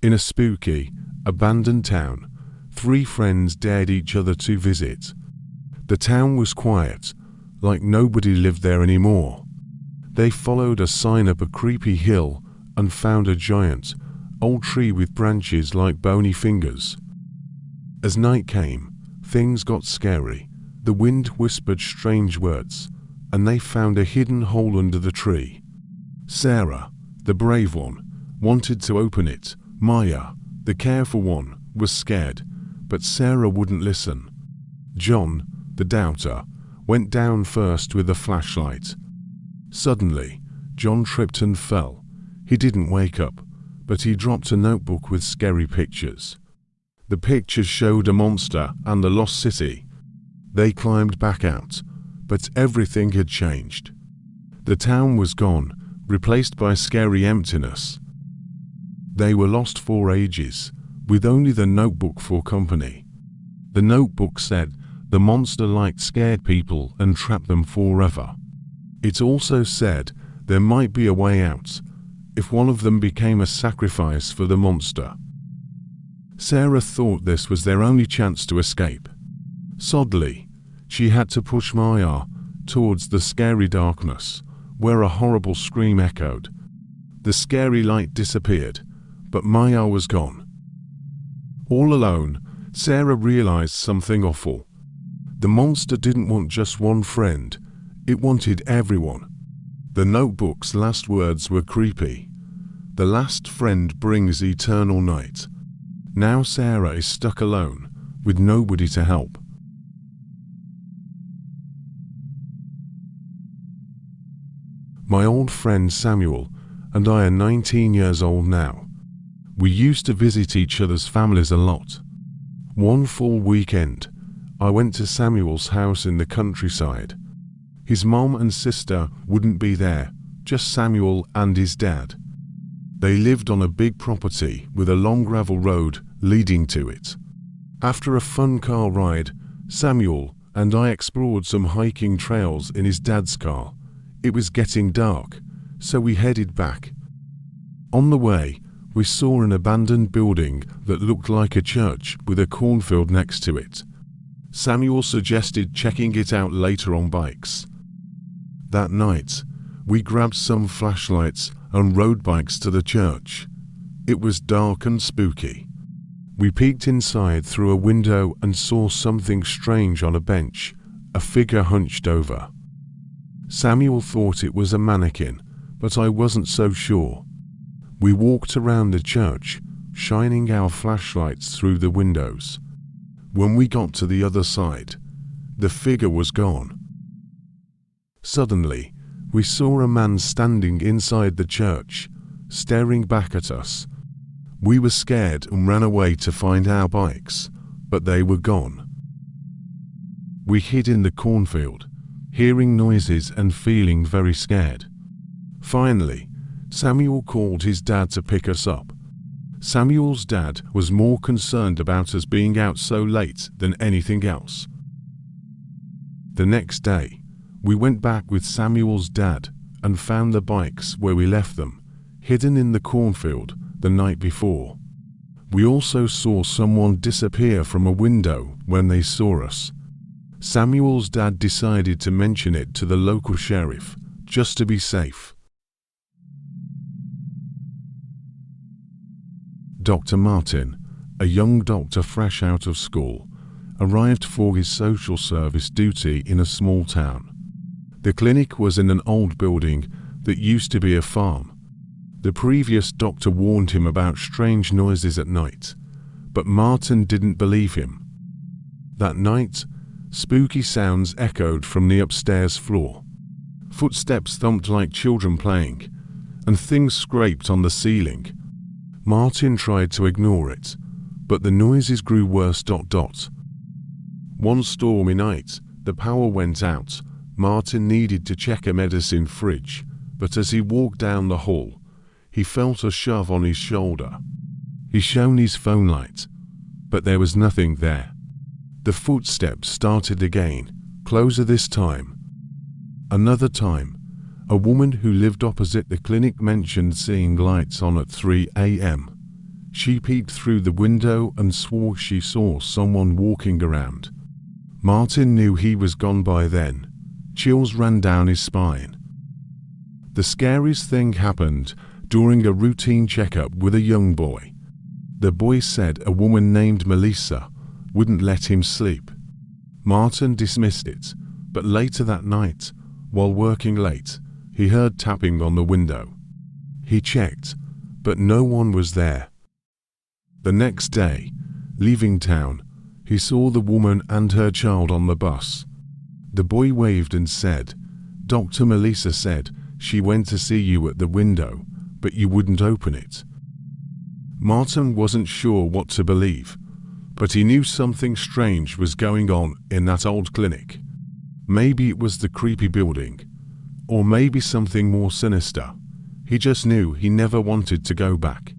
In a spooky, abandoned town, 3 friends dared each other to visit. The town was quiet, like nobody lived there anymore. They followed a sign up a creepy hill and found a giant, old tree with branches like bony fingers. As night came, things got scary. The wind whispered strange words, and they found a hidden hole under the tree. Sarah, the brave one, wanted to open it. Maya, the careful one, was scared, but Sarah wouldn't listen. John, the doubter, went down first with a flashlight. Suddenly, John tripped and fell. He didn't wake up, but he dropped a notebook with scary pictures. The pictures showed a monster and the lost city. They climbed back out, but everything had changed. The town was gone, replaced by scary emptiness. They were lost for ages, with only the notebook for company. The notebook said the monster liked scared people and trapped them forever. It also said there might be a way out, if one of them became a sacrifice for the monster. Sarah thought this was their only chance to escape. Suddenly, she had to push Maya towards the scary darkness, where a horrible scream echoed. The scary light disappeared, but Maya was gone. All alone, Sarah realized something awful. The monster didn't want just one friend, it wanted everyone. The notebook's last words were creepy. The last friend brings eternal night. Now Sarah is stuck alone, with nobody to help. My old friend Samuel and I are 19 years old now. We used to visit each other's families a lot. One full weekend, I went to Samuel's house in the countryside. His mom and sister wouldn't be there, just Samuel and his dad. They lived on a big property with a long gravel road leading to it. After a fun car ride, Samuel and I explored some hiking trails in his dad's car. It was getting dark, so we headed back. On the way, we saw an abandoned building that looked like a church with a cornfield next to it. Samuel suggested checking it out later on bikes. That night, we grabbed some flashlights and rode bikes to the church. It was dark and spooky. We peeked inside through a window and saw something strange on a bench, a figure hunched over. Samuel thought it was a mannequin, but I wasn't so sure. We walked around the church, shining our flashlights through the windows. When we got to the other side, the figure was gone. Suddenly, we saw a man standing inside the church, staring back at us. We were scared and ran away to find our bikes, but they were gone. We hid in the cornfield, hearing noises and feeling very scared. Finally, Samuel called his dad to pick us up. Samuel's dad was more concerned about us being out so late than anything else. The next day, we went back with Samuel's dad and found the bikes where we left them, hidden in the cornfield the night before. We also saw someone disappear from a window when they saw us. Samuel's dad decided to mention it to the local sheriff, just to be safe. Dr. Martin, a young doctor fresh out of school, arrived for his social service duty in a small town. The clinic was in an old building that used to be a farm. The previous doctor warned him about strange noises at night, but Martin didn't believe him. That night, spooky sounds echoed from the upstairs floor. Footsteps thumped like children playing, and things scraped on the ceiling. Martin tried to ignore it, but the noises grew worse. One stormy night, the power went out. Martin needed to check a medicine fridge, but as he walked down the hall, he felt a shove on his shoulder. He shone his phone light, but there was nothing there. The footsteps started again, closer this time. Another time, a woman who lived opposite the clinic mentioned seeing lights on at 3 a.m. She peeked through the window and swore she saw someone walking around. Martin knew he was gone by then. Chills ran down his spine. The scariest thing happened during a routine checkup with a young boy. The boy said a woman named Melissa wouldn't let him sleep. Martin dismissed it, but later that night, while working late, he heard tapping on the window. He checked, but no one was there. The next day, leaving town, he saw the woman and her child on the bus. The boy waved and said, "Dr. Melissa said she went to see you at the window, but you wouldn't open it." Martin wasn't sure what to believe, but he knew something strange was going on in that old clinic. Maybe it was the creepy building, or maybe something more sinister. He just knew he never wanted to go back.